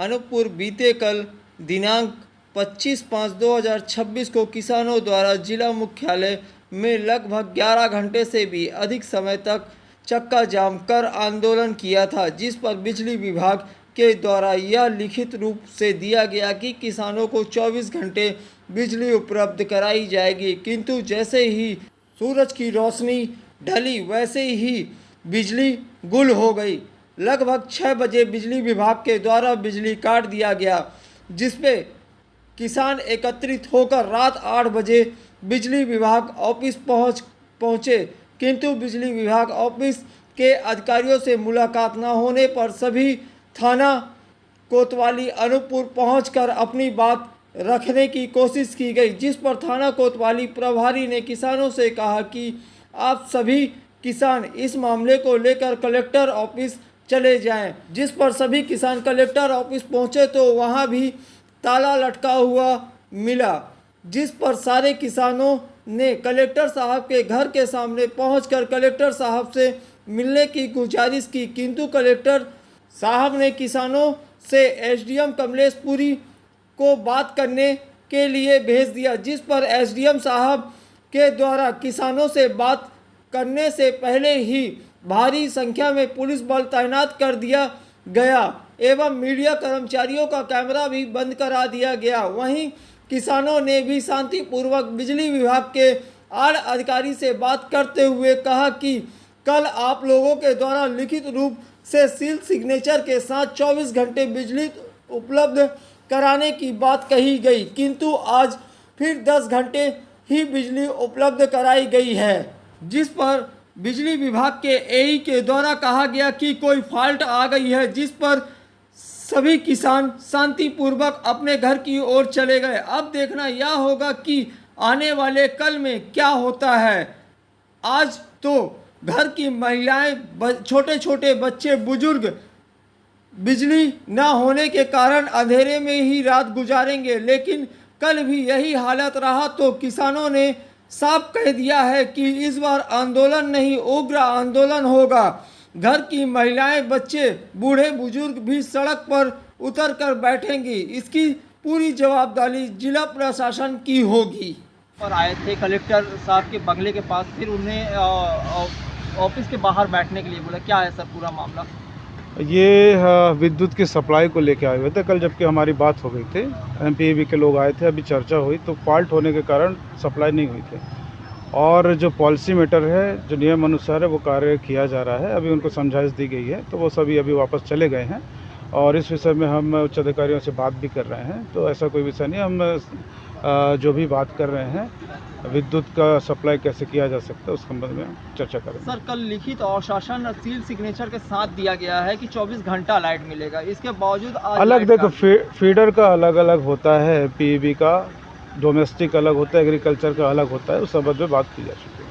अनूपपुर बीते कल दिनांक 25/5/2026 को किसानों द्वारा जिला मुख्यालय में लगभग 11 घंटे से भी अधिक समय तक चक्का जाम कर आंदोलन किया था, जिस पर बिजली विभाग के द्वारा यह लिखित रूप से दिया गया कि किसानों को 24 घंटे बिजली उपलब्ध कराई जाएगी। किंतु जैसे ही सूरज की रोशनी ढली वैसे ही बिजली गुल हो गई। लगभग 6 बजे बिजली विभाग के द्वारा बिजली काट दिया गया, जिसपे किसान एकत्रित होकर रात 8 बजे बिजली विभाग ऑफिस पहुंचे, किंतु बिजली विभाग ऑफिस के अधिकारियों से मुलाकात न होने पर सभी थाना कोतवाली अनूपपुर पहुंचकर अपनी बात रखने की कोशिश की गई, जिस पर थाना कोतवाली प्रभारी ने किसानों से कहा कि आप सभी किसान इस मामले को लेकर कलेक्टर ऑफिस चले जाएं। जिस पर सभी किसान कलेक्टर ऑफिस पहुंचे तो वहां भी ताला लटका हुआ मिला, जिस पर सारे किसानों ने कलेक्टर साहब के घर के सामने पहुंचकर कलेक्टर साहब से मिलने की गुजारिश की, किंतु कलेक्टर साहब ने किसानों से एसडीएम कमलेशपुरी को बात करने के लिए भेज दिया, जिस पर एसडीएम साहब के द्वारा किसानों से बात करने से पहले ही भारी संख्या में पुलिस बल तैनात कर दिया गया एवं मीडिया कर्मचारियों का कैमरा भी बंद करा दिया गया। वहीं किसानों ने भी शांतिपूर्वक बिजली विभाग के आला अधिकारी से बात करते हुए कहा कि कल आप लोगों के द्वारा लिखित रूप से सील सिग्नेचर के साथ 24 घंटे बिजली उपलब्ध कराने की बात कही गई, किंतु आज फिर 10 घंटे ही बिजली उपलब्ध कराई गई है, जिस पर बिजली विभाग के एई के द्वारा कहा गया कि कोई फॉल्ट आ गई है, जिस पर सभी किसान शांतिपूर्वक अपने घर की ओर चले गए। अब देखना यह होगा कि आने वाले कल में क्या होता है। आज तो घर की महिलाएं, छोटे छोटे बच्चे, बुजुर्ग बिजली न होने के कारण अंधेरे में ही रात गुजारेंगे, लेकिन कल भी यही हालत रहा तो किसानों ने साफ कह दिया है कि इस बार आंदोलन नहीं, उग्र आंदोलन होगा। घर की महिलाएं, बच्चे, बूढ़े बुजुर्ग भी सड़क पर उतर कर बैठेंगी। इसकी पूरी जवाबदारी जिला प्रशासन की होगी। और आए थे कलेक्टर साहब के बंगले के पास, फिर उन्हें ऑफिस के बाहर बैठने के लिए बोला। क्या है सर पूरा मामला? ये विद्युत की सप्लाई को लेके आए हुए थे कल, जबकि हमारी बात हो गई थी, एमपीईबी के लोग आए थे, अभी चर्चा हुई तो फॉल्ट होने के कारण सप्लाई नहीं हुई थी और जो पॉलिसी मैटर है, जो नियम अनुसार है वो कार्य किया जा रहा है। अभी उनको समझाइश दी गई है तो वो सभी अभी वापस चले गए हैं और इस विषय में हम उच्च अधिकारियों से बात भी कर रहे हैं। तो ऐसा कोई विषय नहीं, हम जो भी बात कर रहे हैं विद्युत का सप्लाई कैसे किया जा सकता है उस संबंध में चर्चा करेंगे। सर कल लिखित और शासन सील सिग्नेचर के साथ दिया गया है कि 24 घंटा लाइट मिलेगा, इसके बावजूद अलग देखो फीडर का अलग अलग होता है, पीईबी का डोमेस्टिक अलग होता है, एग्रीकल्चर का अलग होता है, उस संबंध में बात की जा चुकी है।